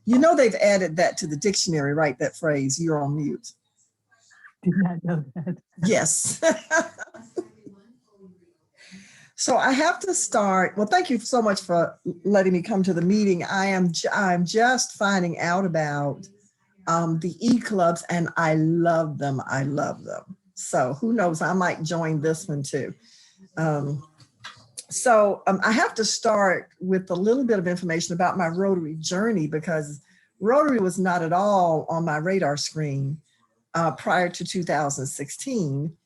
You know they've added that to the dictionary, right? That phrase, "you're on mute." Did not know that. Yes. So I have to start. Well, thank you so much for letting me come to the meeting. I'm just finding out about the e-clubs, and I love them. I love them. So who knows? I might join this one too. I have to start with a little bit of information about my Rotary journey, because Rotary was not at all on my radar screen prior to 2016,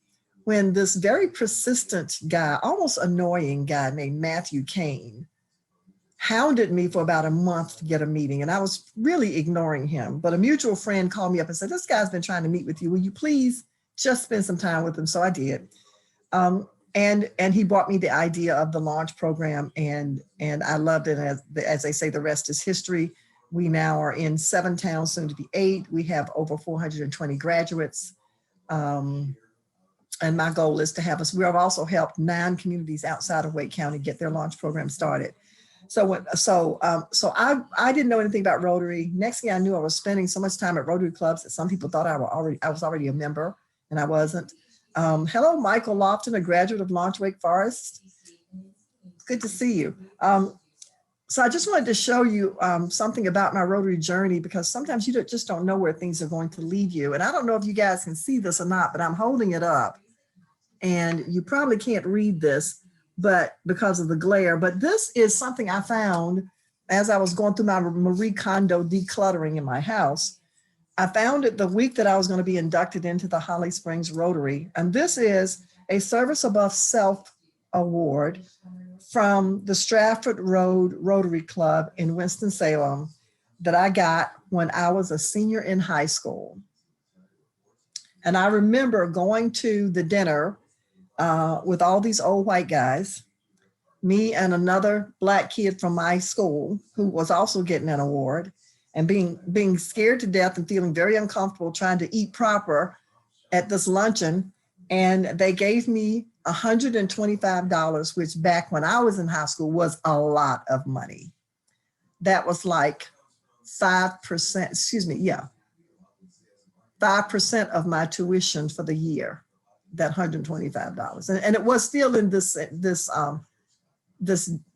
when this very persistent guy, almost annoying guy named Matthew Kane, hounded me for about a month to get a meeting. And I was really ignoring him. But a mutual friend called me up and said, "This guy's been trying to meet with you. Will you please just spend some time with him?" So I did. And he brought me the idea of the launch program, and I loved it. As they say, the rest is history. We now are in 7 towns, soon to be 8. We have over 420 graduates. And my goal is to have us. We have also helped 9 communities outside of Wake County get their launch program started. So I didn't know anything about Rotary. Next thing I knew, I was spending so much time at Rotary clubs that some people thought I was already a member, and I wasn't. Hello, Michael Lofton, a graduate of Launch Wake Forest. Good to see you. So I just wanted to show you something about my Rotary journey, because sometimes you just don't know where things are going to lead you. And I don't know if you guys can see this or not, but I'm holding it up. And you probably can't read this, but because of the glare, but this is something I found as I was going through my Marie Kondo decluttering in my house. I found it the week that I was going to be inducted into the Holly Springs Rotary. And this is a Service Above Self Award from the Stratford Road Rotary Club in Winston-Salem that I got when I was a senior in high school. And I remember going to the dinner with all these old white guys, me and another Black kid from my school who was also getting an award, and being scared to death and feeling very uncomfortable trying to eat proper at this luncheon. And they gave me $125, which back when I was in high school was a lot of money. That was like 5%, 5% of my tuition for the year, that $125. And it was still in this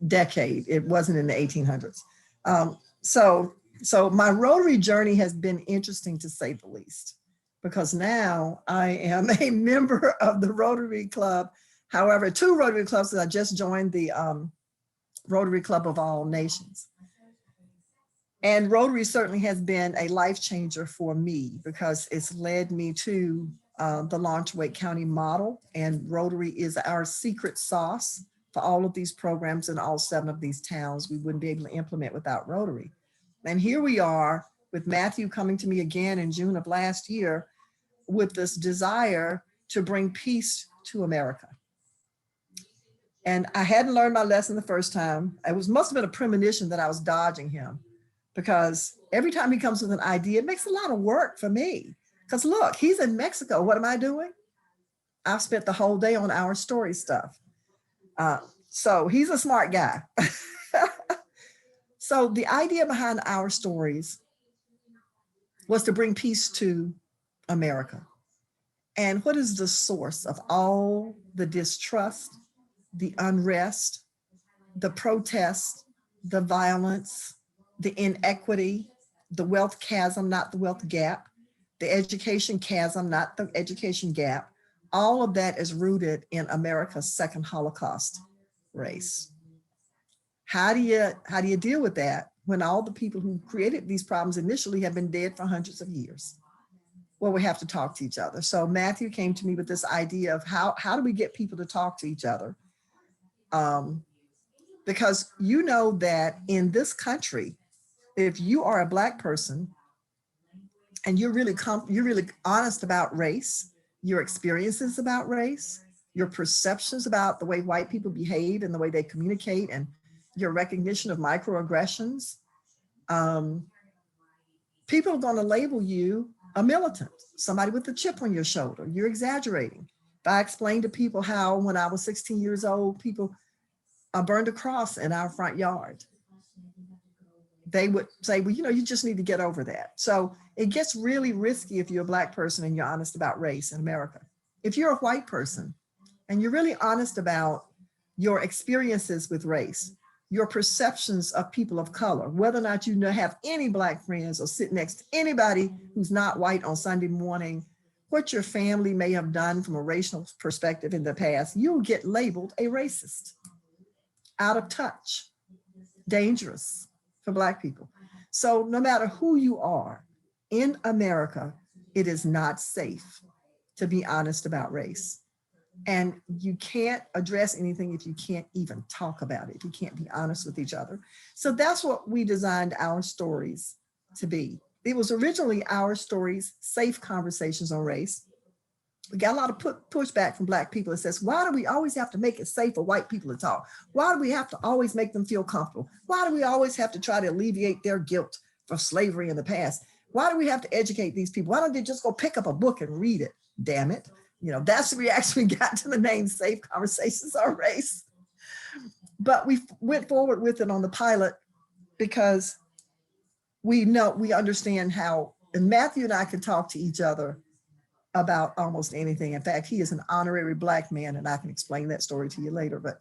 decade. It wasn't in the 1800s. So my Rotary journey has been interesting, to say the least, because now I am a member of the Rotary Club. However, 2 Rotary clubs that I just joined, the Rotary Club of All Nations. And Rotary certainly has been a life changer for me, because it's led me to the Launch Wake County model, and Rotary is our secret sauce for all of these programs in all 7 of these towns. We wouldn't be able to implement without Rotary. And here we are with Matthew coming to me again in June of last year with this desire to bring peace to America. And I hadn't learned my lesson the first time. Must have been a premonition that I was dodging him, because every time he comes with an idea, it makes a lot of work for me. Because look, he's in Mexico. What am I doing? I've spent the whole day on Our Story stuff. So he's a smart guy. So the idea behind Our Stories was to bring peace to America. And what is the source of all the distrust, the unrest, the protest, the violence, the inequity, the wealth chasm, not the wealth gap, the education chasm, not the education gap? All of that is rooted in America's second Holocaust race. How do you deal with that when all the people who created these problems initially have been dead for hundreds of years? Well, we have to talk to each other. So Matthew came to me with this idea of how do we get people to talk to each other? Because you know that in this country, if you are a Black person and you're really honest about race, your experiences about race, your perceptions about the way white people behave and the way they communicate, and your recognition of microaggressions, people are going to label you a militant, somebody with a chip on your shoulder. You're exaggerating. If I explained to people how when I was 16 years old, people burned a cross in our front yard, they would say, well, you just need to get over that. So it gets really risky if you're a Black person and you're honest about race in America. If you're a white person and you're really honest about your experiences with race, your perceptions of people of color, whether or not you have any Black friends or sit next to anybody who's not white on Sunday morning, what your family may have done from a racial perspective in the past, you'll get labeled a racist, out of touch, dangerous for Black people. So no matter who you are in America, it is not safe to be honest about race. And you can't address anything if you can't even talk about it, if you can't be honest with each other. So that's what we designed our stories to be. It was originally Our Stories, Safe Conversations on Race. We got a lot of pushback from Black people that says, why do we always have to make it safe for white people to talk? Why do we have to always make them feel comfortable? Why do we always have to try to alleviate their guilt for slavery in the past? Why do we have to educate these people? Why don't they just go pick up a book and read it? Damn it. That's the reaction we got to the name Safe Conversations on Race. But we went forward with it on the pilot because we understand how, and Matthew and I can talk to each other about almost anything. In fact, he is an honorary Black man, and I can explain that story to you later, but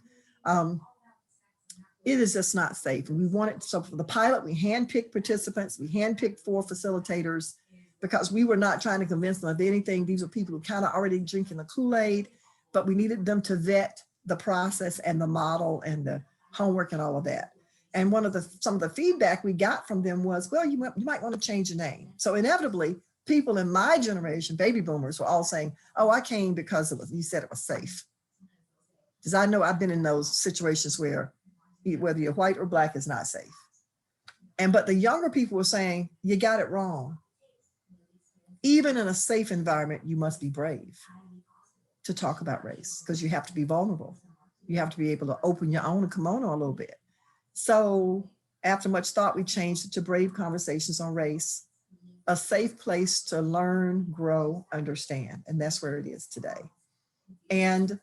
it is just not safe. And we wanted, so for the pilot, we handpicked participants, we handpicked 4 facilitators, because we were not trying to convince them of anything. These are people who kind of already drinking the Kool-Aid, but we needed them to vet the process and the model and the homework and all of that. And some of the feedback we got from them was, well, you might want to change your name. So inevitably, people in my generation, baby boomers, were all saying, oh, I came because you said it was safe. Because I know I've been in those situations where whether you're white or Black is not safe. But the younger people were saying, you got it wrong. Even in a safe environment, you must be brave to talk about race, because you have to be vulnerable. You have to be able to open your own kimono a little bit. So after much thought, we changed it to Brave Conversations on Race, a safe place to learn, grow, understand. And that's where it is today. And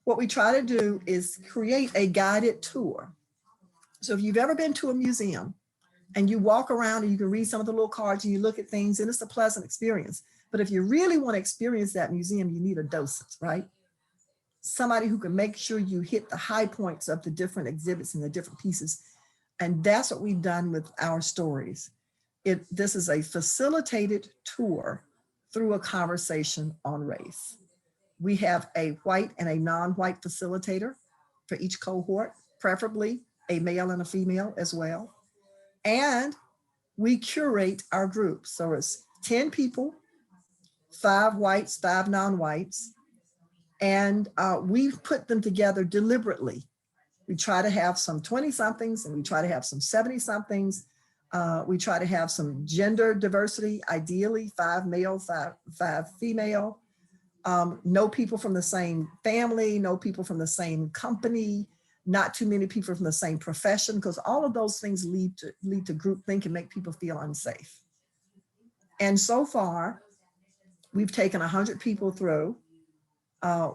what we try to do is create a guided tour. So if you've ever been to a museum and you walk around and you can read some of the little cards and you look at things, and it's a pleasant experience. But if you really want to experience that museum, you need a docent, right? Somebody who can make sure you hit the high points of the different exhibits and the different pieces. And that's what we've done with Our Stories. This is a facilitated tour through a conversation on race. We have a white and a non-white facilitator for each cohort, preferably a male and a female as well. And we curate our groups. So it's 10 people, 5 whites, 5 non-whites. And we've put them together deliberately. We try to have some 20-somethings and we try to have some 70-somethings. We try to have some gender diversity, ideally 5 male, 5 female. No people from the same family, no people from the same company, not too many people from the same profession, because all of those things lead to groupthink and make people feel unsafe. And so far, we've taken 100 people through.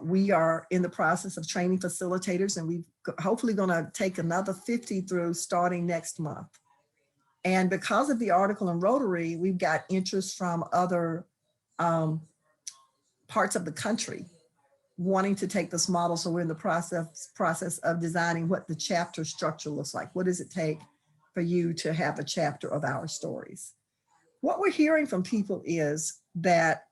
We are in the process of training facilitators, and we're hopefully going to take another 50 through starting next month. And because of the article in Rotary, we've got interest from other parts of the country wanting to take this model. So we're in the process of designing what the chapter structure looks like. What does it take for you to have a chapter of Our Stories? What we're hearing from people is that,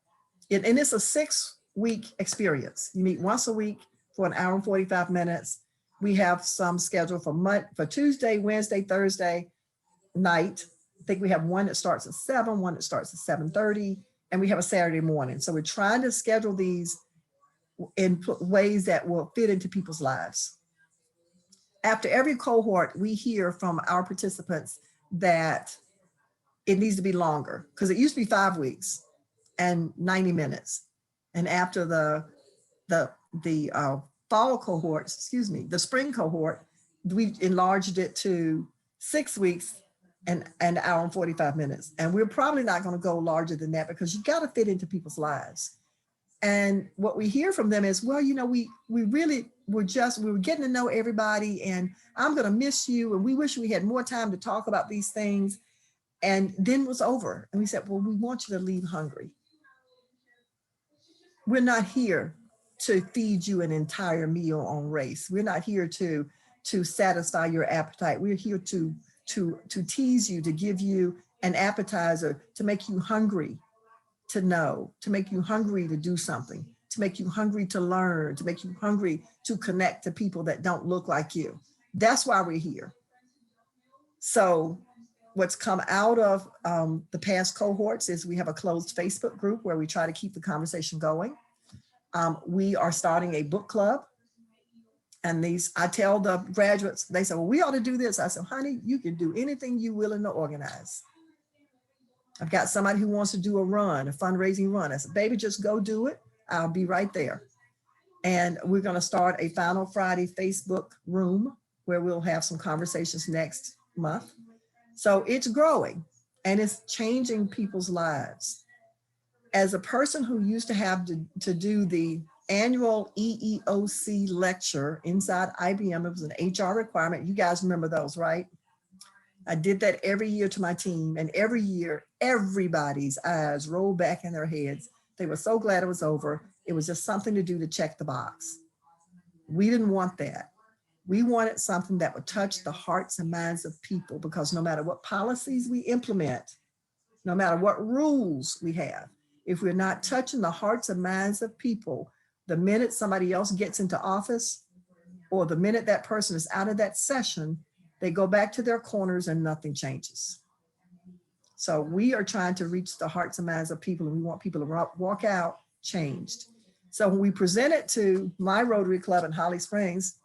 and it's a 6-week experience. You meet once a week for 1 hour and 45 minutes. We have some scheduled for Tuesday, Wednesday, Thursday night. I think we have one that starts at 7, one that starts at 7:30, and we have a Saturday morning. So we're trying to schedule these in ways that will fit into people's lives. After every cohort, we hear from our participants that it needs to be longer, because it used to be 5 weeks and 90 minutes. And after the fall cohorts, the spring cohort, we enlarged it to 6 weeks and an hour and 45 minutes. And we're probably not going to go larger than that, because you got to fit into people's lives. And what we hear from them is, well, we really we were getting to know everybody, and I'm going to miss you. And we wish we had more time to talk about these things. And then it was over. And we said, well, we want you to leave hungry. We're not here to feed you an entire meal on race. We're not here to satisfy your appetite. We're here to tease you, to give you an appetizer, to make you hungry to know, to make you hungry to do something, to make you hungry to learn, to make you hungry to connect to people that don't look like you. That's why we're here. So what's come out of the past cohorts is we have a closed Facebook group where we try to keep the conversation going. We are starting a book club. And I tell the graduates, they say, well, we ought to do this. I said, honey, you can do anything you're willing to organize. I've got somebody who wants to do a fundraising run. I said, baby, just go do it. I'll be right there. And we're going to start a Final Friday Facebook room where we'll have some conversations next month. So it's growing and it's changing people's lives. As a person who used to have to do the annual EEOC lecture inside IBM, it was an HR requirement. You guys remember those, right? I did that every year to my team, and every year, everybody's eyes rolled back in their heads. They were so glad it was over. It was just something to do to check the box. We didn't want that. We wanted something that would touch the hearts and minds of people, because no matter what policies we implement, no matter what rules we have, if we're not touching the hearts and minds of people, the minute somebody else gets into office or the minute that person is out of that session, they go back to their corners and nothing changes. So we are trying to reach the hearts and minds of people, and we want people to walk out changed. So when we present it to my Rotary Club in Holly Springs,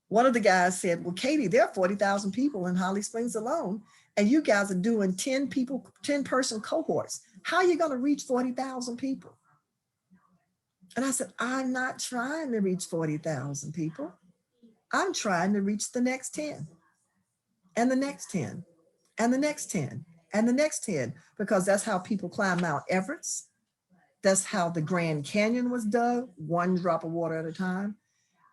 one of the guys said, well, Katie, there are 40,000 people in Holly Springs alone, and you guys are doing 10-person cohorts. How are you going to reach 40,000 people? And I said, I'm not trying to reach 40,000 people. I'm trying to reach the next 10 and the next 10 and the next 10 and the next 10, because that's how people climb Mount Everest. That's how the Grand Canyon was dug, one drop of water at a time.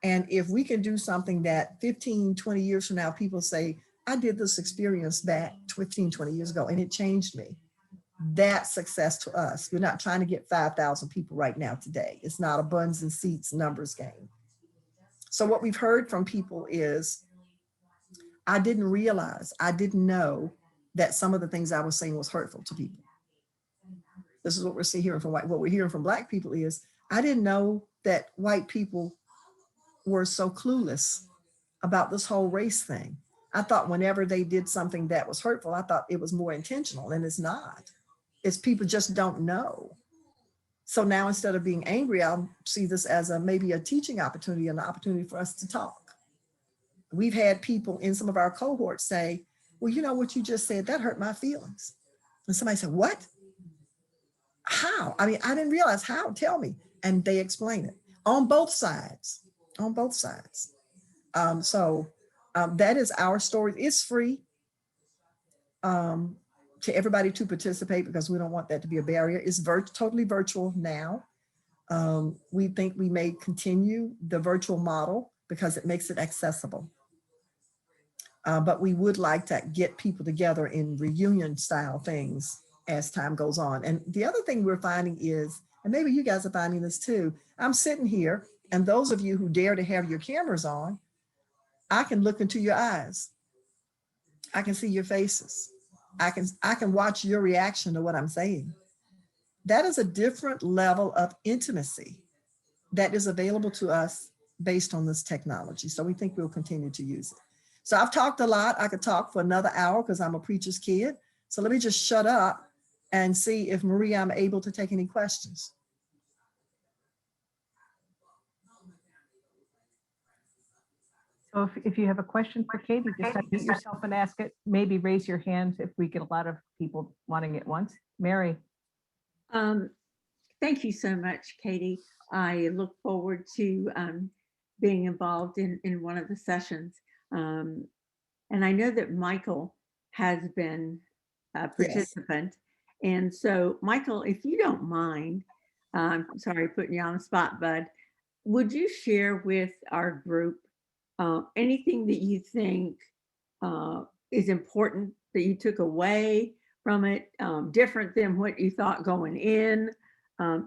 And if we can do something that 15, 20 years from now, people say, I did this experience back 15, 20 years ago, and it changed me. That's success to us. We're not trying to get 5,000 people right now today. It's not a buns and seats numbers game. So what we've heard from people is, I didn't know that some of the things I was saying was hurtful to people. This is what we're hearing from what we're hearing from Black people is, I didn't know that white people were so clueless about this whole race thing. I thought whenever they did something that was hurtful, I thought it was more intentional, and it's not. It's people just don't know. So now instead of being angry, I'll see this as maybe a teaching opportunity, an opportunity for us to talk. We've had people in some of our cohorts say, well, you know what you just said, that hurt my feelings. And somebody said, what? How? I mean, I didn't realize how, tell me. And they explain it on both sides, on both sides. So that is our story. It's free to everybody to participate, because we don't want that to be a barrier. It's totally virtual now. We think we may continue the virtual model because it makes it accessible. But we would like to get people together in reunion style things as time goes on. And the other thing we're finding is, and maybe you guys are finding this too, I'm sitting here, and those of you who dare to have your cameras on, I can look into your eyes. I can see your faces. I can watch your reaction to what I'm saying. That is a different level of intimacy that is available to us based on this technology. So we think we'll continue to use it. So I've talked a lot. I could talk for another hour because I'm a preacher's kid. So let me just shut up and see if Maria, I'm able to take any questions. So if you have a question for Katie, just unmute yourself and ask it. Maybe raise your hand if we get a lot of people wanting it once. Mary. Thank you so much, Katie. I look forward to being involved in one of the sessions. And I know that Michael has been a participant. Yes. And so, Michael, if you don't mind, sorry putting you on the spot, bud, would you share with our group anything that you think is important that you took away from it, different than what you thought going in?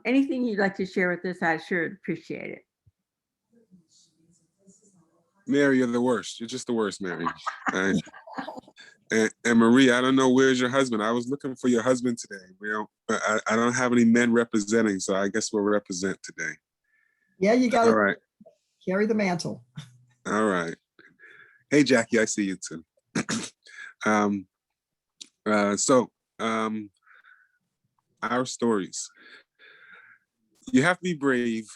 Anything you'd like to share with us, I'd sure appreciate it. Mary, you're the worst. You're just the worst, Mary. And, and Marie, I don't know, where's your husband? I was looking for your husband today. I don't have any men representing, so I guess we'll represent today. Yeah, you got All to right. carry the mantle. All right. Hey, Jackie, I see you too. Our stories. You have to be brave.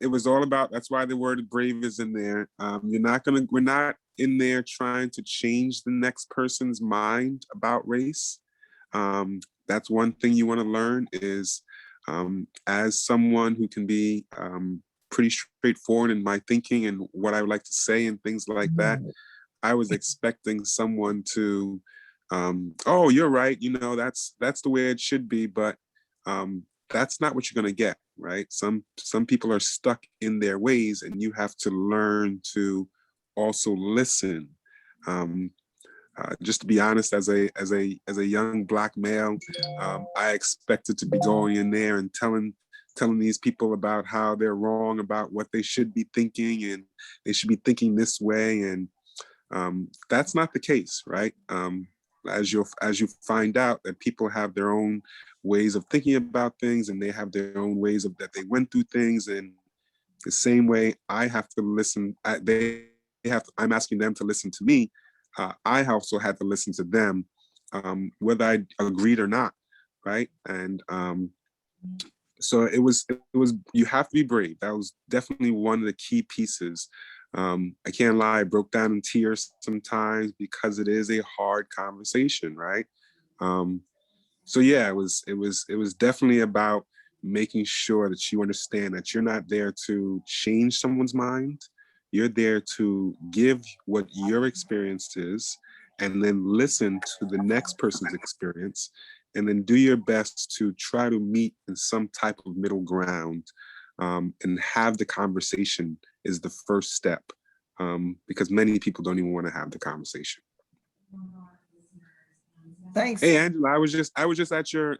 It was all about, that's why the word brave is in there. We're not in there trying to change the next person's mind about race. That's one thing you want to learn is, as someone who can be pretty straightforward in my thinking and what I would like to say and things like that, I was expecting someone to, oh, you're right, that's the way it should be, but that's not what you're going to get, right? Some people are stuck in their ways, and you have to learn to also listen. Just to be honest, as a young Black male, I expected to be going in there and telling these people about how they're wrong about what they should be thinking, and they should be thinking this way, and that's not the case, right? As you find out that people have their own ways of thinking about things, and they have their own ways of that they went through things, and the same way I have to listen. I'm asking them to listen to me. I also had to listen to them, whether I agreed or not, right? And so it was. You have to be brave. That was definitely one of the key pieces. I can't lie, I broke down in tears sometimes because it is a hard conversation, right? So yeah, it was definitely about making sure that you understand that you're not there to change someone's mind. You're there to give what your experience is, and then listen to the next person's experience, and then do your best to try to meet in some type of middle ground, and have the conversation is the first step, because many people don't even want to have the conversation. Thanks. Hey, Angela, I was just at your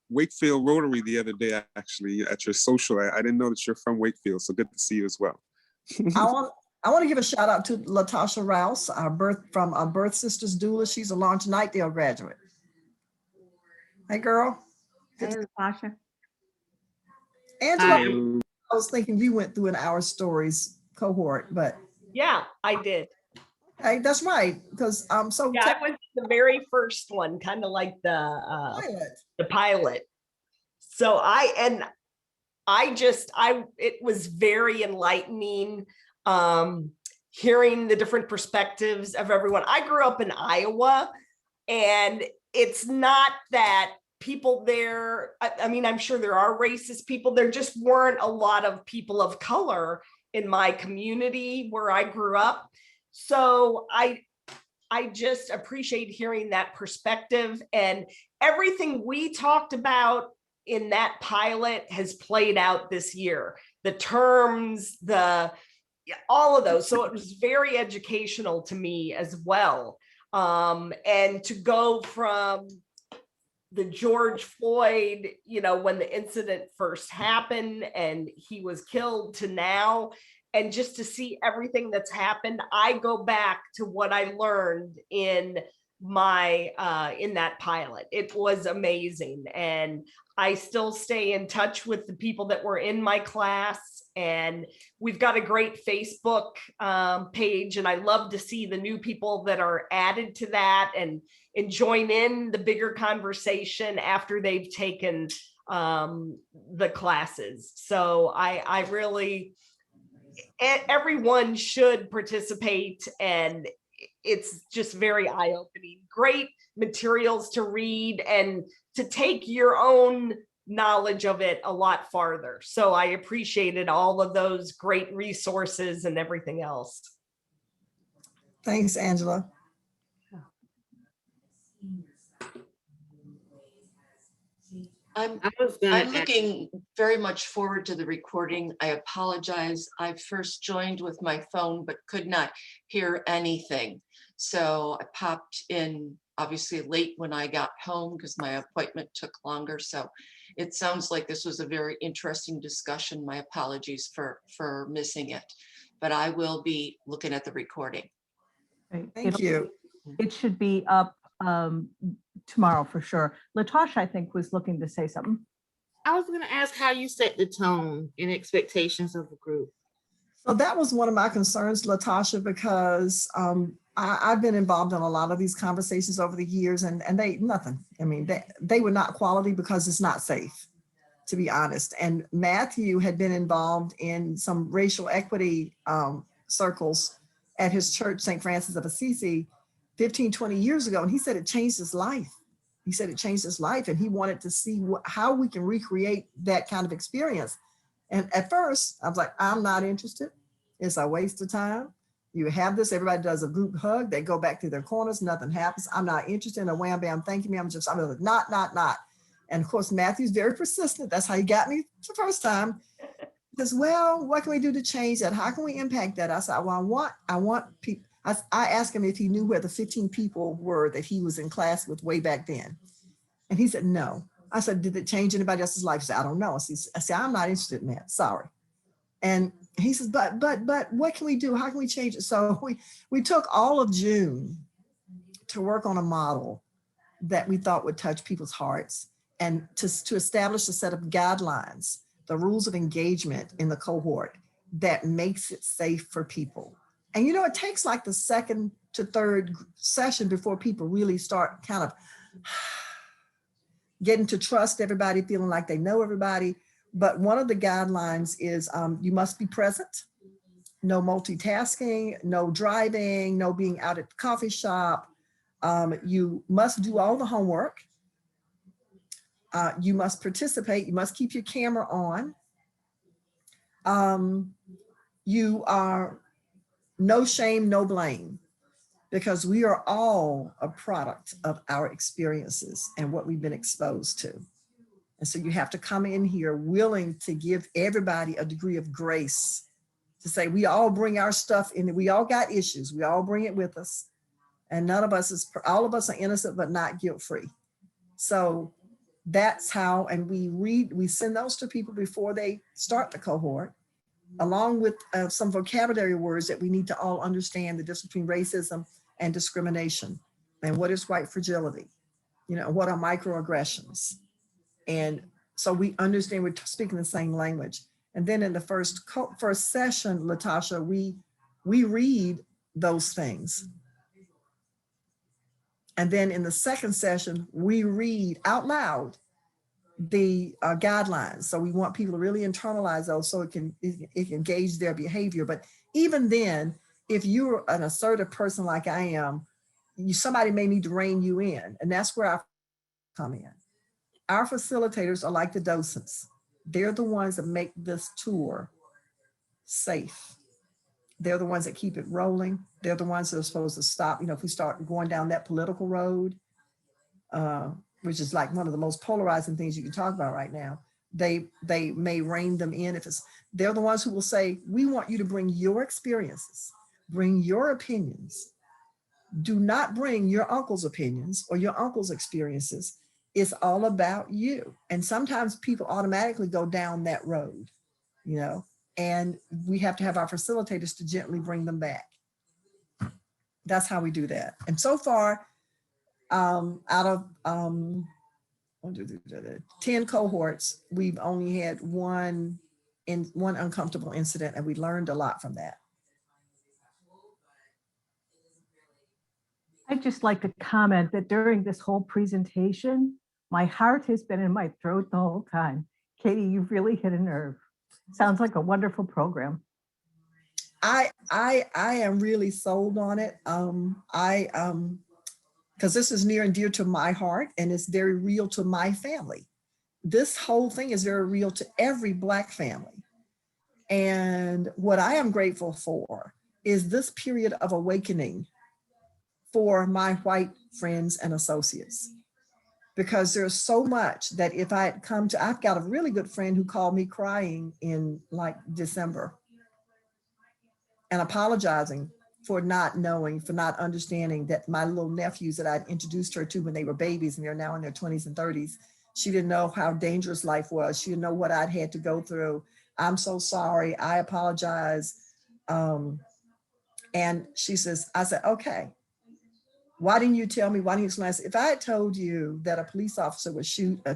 Wakefield Rotary the other day, actually, at your social. I didn't know that you're from Wakefield, so good to see you as well. I want to give a shout out to Latasha Rouse, our Birth Sisters doula. She's a Launch Nightdale graduate. Hey, girl. Hey, Natasha. Angela, Hi. I was thinking you went through an Our Stories cohort, but Yeah, I did. hey, that's right. Because so Yeah, I was the very first one, kind of like the pilot. So it was very enlightening, hearing the different perspectives of everyone. I grew up in Iowa, and it's not that people there, I mean, I'm sure there are racist people. There just weren't a lot of people of color in my community where I grew up. So I just appreciate hearing that perspective, and everything we talked about in that pilot has played out this year. The terms, all of those. So it was very educational to me as well. And to go from the George Floyd, when the incident first happened and he was killed, to now, and just to see everything that's happened, I go back to what I learned in that pilot. It was amazing. And I still stay in touch with the people that were in my class, and we've got a great Facebook page, and I love to see the new people that are added to that and join in the bigger conversation after they've taken the classes. So I really, everyone should participate, and it's just very eye-opening. Great materials to read and to take your own knowledge of it a lot farther. So I appreciated all of those great resources and everything else. Thanks, Angela. I'm I was gonna I'm ask, looking very much forward to the recording. I apologize. I first joined with my phone, but could not hear anything. So I popped in obviously late when I got home because my appointment took longer. So it sounds like this was a very interesting discussion. My apologies for missing it, but I will be looking at the recording. Right. Thank you. It should be up tomorrow for sure. Latasha, I think, was looking to say something. I was gonna ask how you set the tone and expectations of the group. So that was one of my concerns, Latasha, because I've been involved in a lot of these conversations over the years, and they nothing. I mean, they were not quality because it's not safe, to be honest. And Matthew had been involved in some racial equity circles at his church, St. Francis of Assisi, 15, 20 years ago. And he said it changed his life. He said it changed his life, and he wanted to see how we can recreate that kind of experience. And at first, I was like, I'm not interested. It's a waste of time. You have this, everybody does a group hug, they go back to their corners, nothing happens. I'm not interested in a wham bam, thank you, me. I'm like, not. And of course, Matthew's very persistent. That's how he got me the first time. He says, well, what can we do to change that? How can we impact that? I said, well, I want people. I asked him if he knew where the 15 people were that he was in class with way back then. And he said, no. I said, did it change anybody else's life? He said, I don't know. I said, I'm not interested in that. Sorry. And he says, but what can we do? How can we change it? So we took all of June to work on a model that we thought would touch people's hearts and to establish a set of guidelines, the rules of engagement in the cohort that makes it safe for people. And it takes like the second to third session before people really start kind of getting to trust everybody, feeling like they know everybody. But one of the guidelines is you must be present, no multitasking, no driving, no being out at the coffee shop. You must do all the homework. You must participate. You must keep your camera on. You are no shame, no blame, because we are all a product of our experiences and what we've been exposed to. And so you have to come in here willing to give everybody a degree of grace, to say we all bring our stuff in, we all got issues, we all bring it with us. And all of us are innocent, but not guilt-free. So that's how, and we send those to people before they start the cohort, along with some vocabulary words that we need to all understand, the difference between racism and discrimination, and what is white fragility, what are microaggressions. And so we understand we're speaking the same language. And then in the first session, Latasha, we read those things. And then in the second session, we read out loud the guidelines. So we want people to really internalize those so it can gauge their behavior. But even then, if you're an assertive person like I am, somebody may need to rein you in. And that's where I come in. Our facilitators are like the docents. They're the ones that make this tour safe. They're the ones that keep it rolling. They're the ones that are supposed to stop. If we start going down that political road, which is like one of the most polarizing things you can talk about right now, they may rein them in. They're the ones who will say, we want you to bring your experiences, bring your opinions. Do not bring your uncle's opinions or your uncle's experiences. It's all about you. And sometimes people automatically go down that road, and we have to have our facilitators to gently bring them back. That's how we do that. And so far, out of 10 cohorts, we've only had one uncomfortable incident, and we learned a lot from that. I'd just like to comment that during this whole presentation, my heart has been in my throat the whole time. Katie, you've really hit a nerve. Sounds like a wonderful program. I am really sold on it. Because this is near and dear to my heart, and it's very real to my family. This whole thing is very real to every Black family. And what I am grateful for is this period of awakening for my white friends and associates. because there's so much that if I had come to, I've got a really good friend who called me crying in like December and apologizing for not knowing, for not understanding that my little nephews that I'd introduced her to when they were babies and they're now in their 20s and 30s, she didn't know how dangerous life was. She didn't know what I'd had to go through. I'm so sorry. I apologize. And she says, I said, okay. Why didn't you tell me? Why didn't you explain? I said, if I had told you that a police officer would shoot a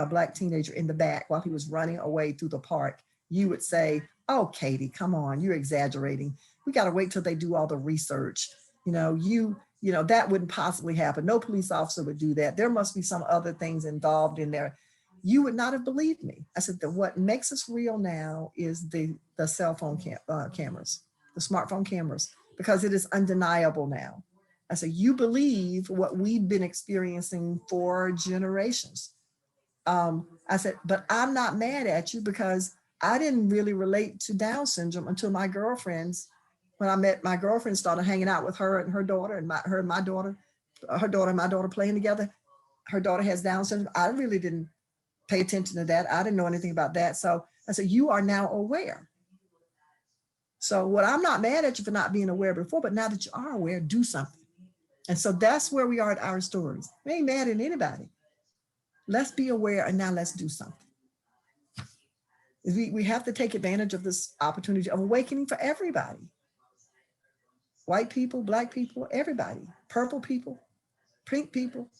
black teenager in the back while he was running away through the park, you would say, oh, Katie, come on, you're exaggerating. We got to wait till they do all the research. That wouldn't possibly happen. No police officer would do that. There must be some other things involved in there. You would not have believed me. I said that what makes us real now is the cell phone cameras, the smartphone cameras, because it is undeniable now. I said, you believe what we've been experiencing for generations. I said, but I'm not mad at you because I didn't really relate to Down syndrome until my girlfriends, when I met my girlfriend, started hanging out with her and her daughter and my daughter and my daughter playing together. Her daughter has Down syndrome. I really didn't pay attention to that. I didn't know anything about that. So I said, you are now aware. So what I'm not mad at you for not being aware before, but now that you are aware, do something. And so that's where we are at our stories. We ain't mad at anybody. Let's be aware and now let's do something. We have to take advantage of this opportunity of awakening for everybody. White people, black people, everybody, purple people, pink people.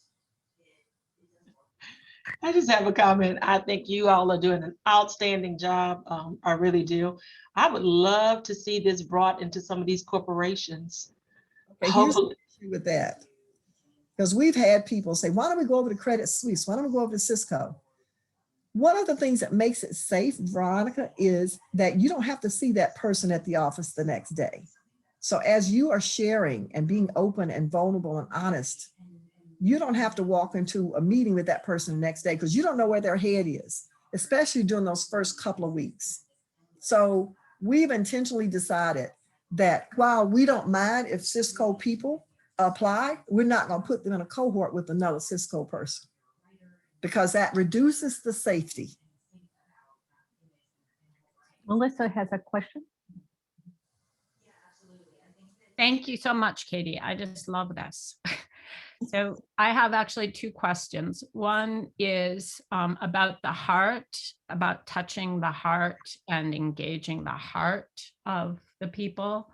I just have a comment. I think you all are doing an outstanding job. I really do. I would love to see this brought into some of these corporations. Okay, here's the issue with that. Because we've had people say, why don't we go over to Credit Suisse? Why don't we go over to Cisco? One of the things that makes it safe, Veronica, is that you don't have to see that person at the office the next day. So as you are sharing and being open and vulnerable and honest, you don't have to walk into a meeting with that person the next day because you don't know where their head is, especially during those first couple of weeks. So we've intentionally decided that while we don't mind if Cisco people apply, we're not going to put them in a cohort with another Cisco person because that reduces the safety. Melissa has a question. Thank you so much, Katie. I just love this. So I have actually two questions. One is about the heart, about touching the heart and engaging the heart of the people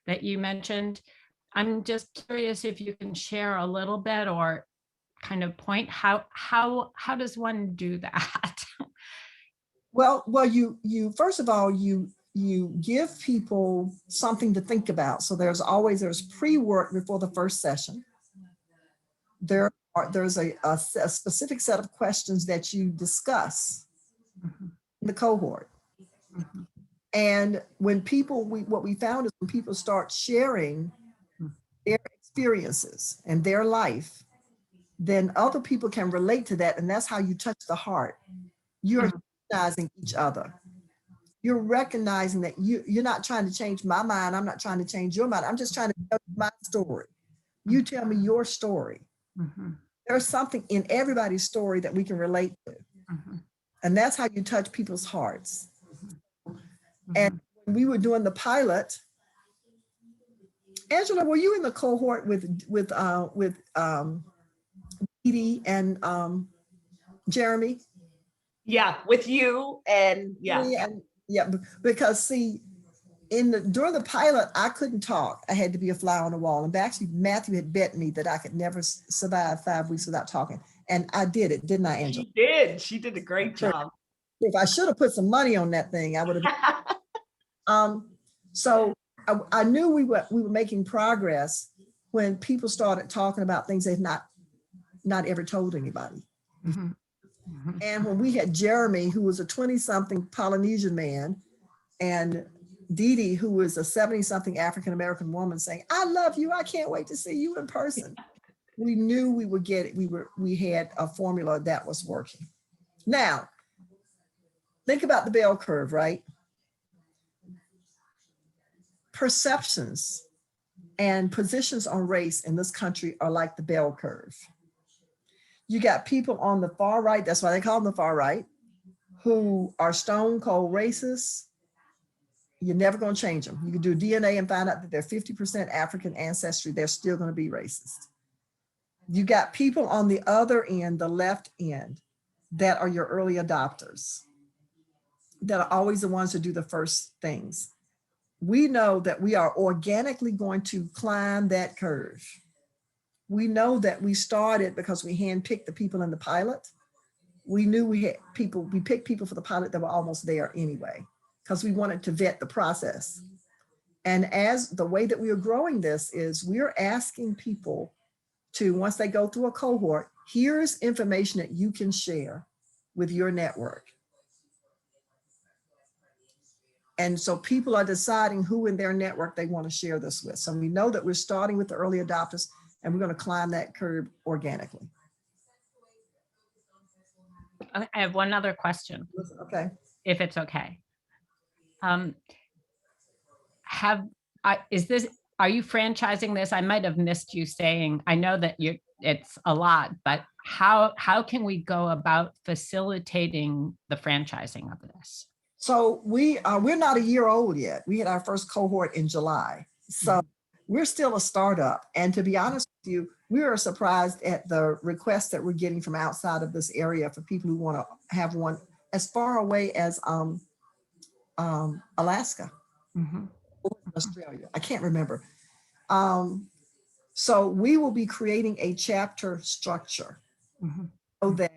that you mentioned. I'm just curious if you can share a little bit or kind of point how does one do that? Well, you first of all, you give people something to think about. So there's pre-work before the first session. There's a specific set of questions that you discuss in the cohort. And when what we found is when people start sharing their experiences and their life, then other people can relate to that. And that's how you touch the heart. You're recognizing each other. You're recognizing that you're not trying to change my mind. I'm not trying to change your mind. I'm just trying to tell you my story. You tell me your story. There's something in everybody's story that we can relate to. And that's how you touch people's hearts. And when we were doing the pilot, Angela, were you in the cohort with Edie and Jeremy? Yeah, with you and yeah. Yeah, because see, during the pilot, I couldn't talk. I had to be a fly on the wall. And actually, Matthew had bet me that I could never survive 5 weeks without talking. And I did it, didn't I, Angela? She did. She did a great job. If I should have put some money on that thing, I would have. So I knew we were making progress when people started talking about things they've not ever told anybody. And when we had Jeremy, who was a 20-something Polynesian man, and Dee Dee, who was a 70-something African-American woman saying, I love you, I can't wait to see you in person. We knew we would get it. We had a formula that was working. Now, think about the bell curve, right? Perceptions and positions on race in this country are like the bell curve. You got people on the far right, that's why they call them the far right, who are stone cold racists. You're never going to change them. You can do DNA and find out that they're 50% African ancestry. They're still going to be racist. You got people on the other end, the left end, that are your early adopters, that are always the ones who do the first things. We know that we are organically going to climb that curve. We know that we started because we handpicked the people in the pilot. We knew we had people, we picked people for the pilot that were almost there anyway, because we wanted to vet the process. And as the way that we are growing this is we're asking people to, once they go through a cohort, here's information that you can share with your network. And so people are deciding who in their network they want to share this with. So we know that we're starting with the early adopters and we're going to climb that curve organically. I have one other question, Okay. if it's okay. Are you franchising this? I might have missed you saying, I know that it's a lot, but how can we go about facilitating the franchising of this? So we're not a year old yet. We had our first cohort in July. So we're still a startup. And to be honest with you, we are surprised at the requests that we're getting from outside of this area for people who want to have one as far away as Alaska, Australia. I can't remember. So we will be creating a chapter structure so that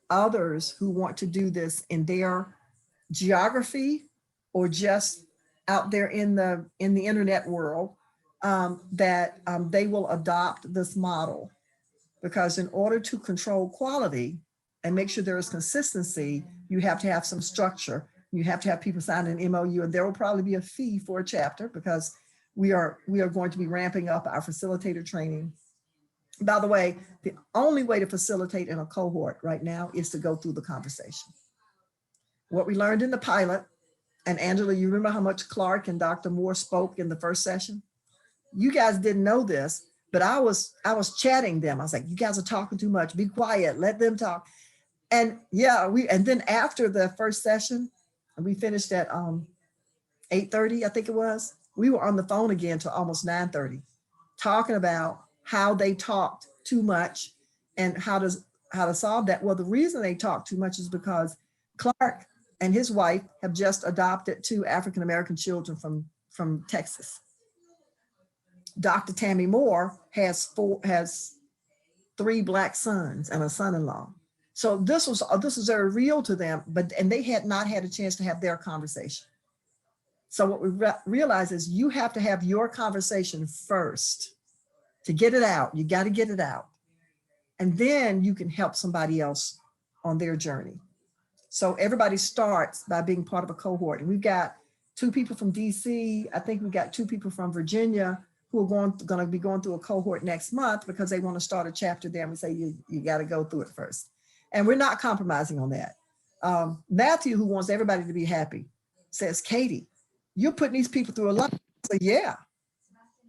others who want to do this in their geography or just out there in the internet world, that they will adopt this model. Because in order to control quality and make sure there is consistency, you have to have some structure. You have to have people sign an MOU, and there will probably be a fee for a chapter because we are going to be ramping up our facilitator training. By the way, the only way to facilitate in a cohort right now is to go through the conversation. What we learned in the pilot, and Angela, you remember how much Clark and Dr. Moore spoke in the first session? You guys didn't know this, but I was chatting them. I was like, you guys are talking too much. Be quiet, let them talk. And yeah, and then after the first session, we finished at 8:30, I think it was. We were on the phone again till almost 9:30, talking about how they talked too much and how to solve that. Well, the reason they talk too much is because Clark and his wife have just adopted 2 African-American children from Texas. Dr. Tammy Moore has 3 Black sons and a son-in-law. So this was very real to them, and they had not had a chance to have their conversation. So what we realize is you have to have your conversation first to get it out. You got to get it out. And then you can help somebody else on their journey. So everybody starts by being part of a cohort. And we've got 2 people from DC. I think we've got 2 people from Virginia who are going to be going through a cohort next month because they want to start a chapter there. And we say, you got to go through it first. And we're not compromising on that. Matthew, who wants everybody to be happy, says, Katie, you're putting these people through a lot. So yeah,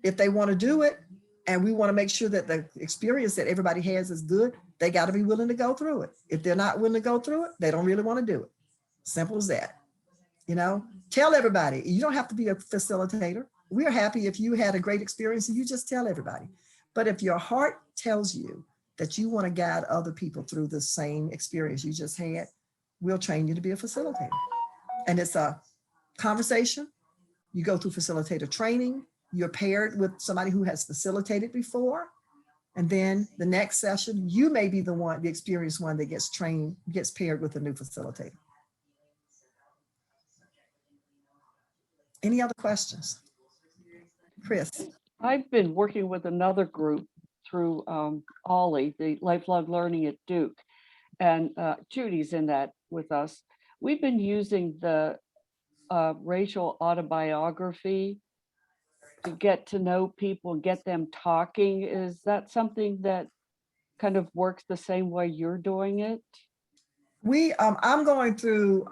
if they want to do it, and we want to make sure that the experience that everybody has is good, they got to be willing to go through it. If they're not willing to go through it, they don't really want to do it. Simple as that. You know, tell everybody. You don't have to be a facilitator. We're happy if you had a great experience and you just tell everybody. But if your heart tells you that you want to guide other people through the same experience you just had, we'll train you to be a facilitator. And it's a conversation. You go through facilitator training. You're paired with somebody who has facilitated before. And then the next session, you may be the experienced one that gets trained, gets paired with a new facilitator. Any other questions? Chris. I've been working with another group through Ollie, the Lifelong Learning at Duke, and Judy's in that with us. We've been using the racial autobiography to get to know people and get them talking. Is that something that kind of works the same way you're doing it? I'm going through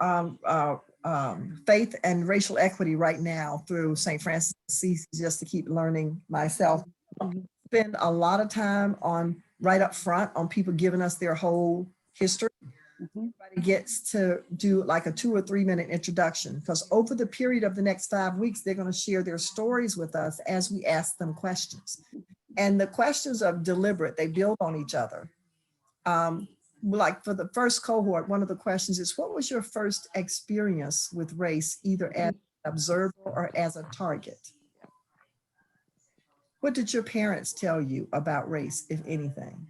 faith and racial equity right now through St. Francis of Assisi just to keep learning myself. Spend a lot of time on right up front on people giving us their whole history. Mhm. Everybody gets to do like a 2 or 3 minute introduction, because over the period of the next 5 weeks, they're going to share their stories with us as we ask them questions. And the questions are deliberate, they build on each other. Like for the first cohort, one of the questions is, what was your first experience with race, either as an observer or as a target? What did your parents tell you about race, if anything?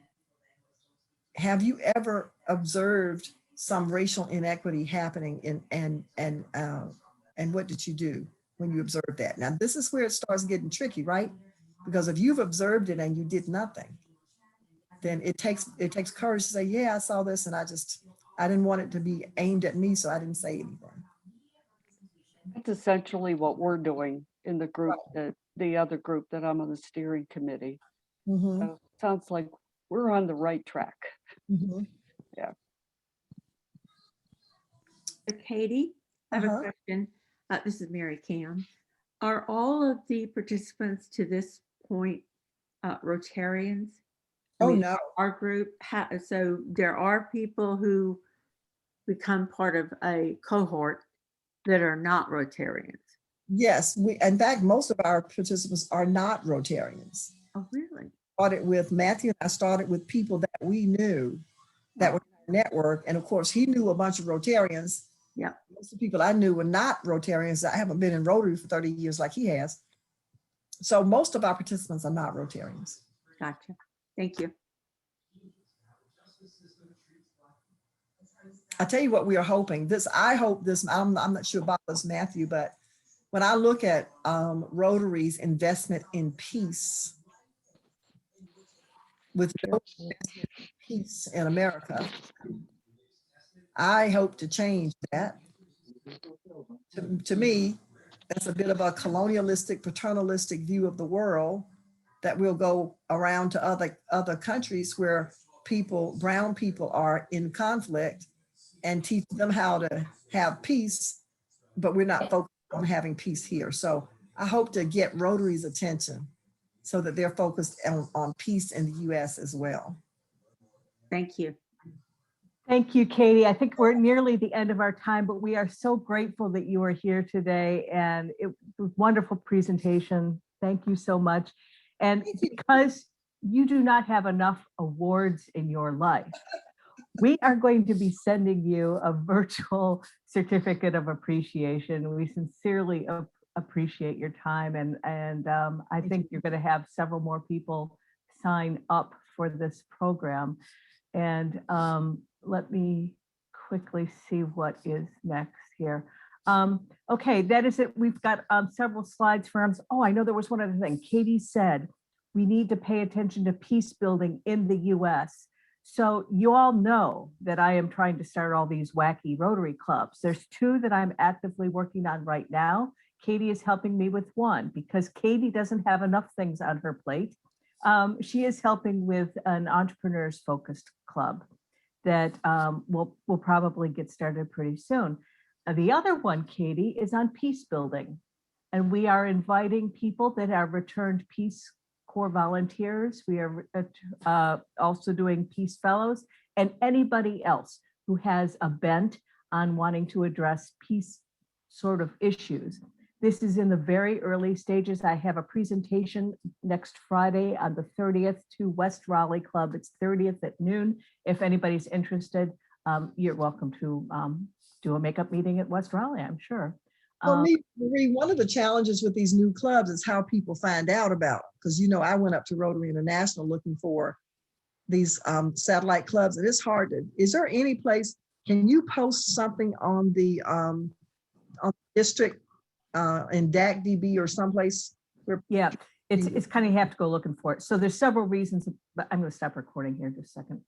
Have you ever observed some racial inequity happening and what did you do when you observed that? Now, this is where it starts getting tricky, right? Because if you've observed it and you did nothing, then it takes courage to say, yeah, I saw this and I didn't want it to be aimed at me, so I didn't say anything. That's essentially what we're doing in the group, the other group that I'm on the steering committee. Mhm, So sounds like we're on the right track. mhm. So Katie, I have a Uh-huh. question. This is Mary Cam. Are all of the participants to this point Rotarians? I Oh, mean, no. our group, so there are people who become part of a cohort that are not Rotarians. Yes, in fact, most of our participants are not Rotarians. Oh, really? Started with Matthew and I started with people that we knew that were in our network. And of course, he knew a bunch of Rotarians. Yeah. Most of the people I knew were not Rotarians. I haven't been in Rotary for 30 years like he has. So most of our participants are not Rotarians. Gotcha. Thank you. I tell you what we are hoping. I hope this, I'm not sure about this, Matthew, but when I look at Rotary's investment in peace, with no investment in peace in America, I hope to change that. To me, that's a bit of a colonialistic, paternalistic view of the world, that we'll go around to other countries where brown people are in conflict and teach them how to have peace, but we're not focused on having peace here. So I hope to get Rotary's attention so that they're focused on peace in the US as well. Thank you. Thank you, Katie. I think we're nearly the end of our time, but we are so grateful that you are here today, and it was a wonderful presentation. Thank you so much. And because you do not have enough awards in your life, we are going to be sending you a virtual certificate of appreciation. We sincerely appreciate your time, and I think you're going to have several more people sign up for this program. And let me quickly see what is next here. Okay, that is it. We've got several slides for us. Oh, I know there was one other thing. Katie said we need to pay attention to peace building in the US. So you all know that I am trying to start all these wacky Rotary clubs. There's 2 that I'm actively working on right now. Katie is helping me with one because Katie doesn't have enough things on her plate. She is helping with an entrepreneurs focused club that will probably get started pretty soon. The other one, Katie, is on peace building. And we are inviting people that are returned Peace Corps volunteers. We are also doing Peace Fellows and anybody else who has a bent on wanting to address peace sort of issues. This is in the very early stages. I have a presentation next Friday on the 30th to West Raleigh Club. It's 30th at noon. If anybody's interested, you're welcome to do a makeup meeting at West Raleigh, I'm sure. Well, Marie, one of the challenges with these new clubs is how people find out about, because I went up to Rotary International looking for these satellite clubs, and it's hard to, is there any place, can you post something on the district in DACDB or someplace where? Yeah, it's kind of, you have to go looking for it. So there's several reasons, but I'm going to stop recording here just a second.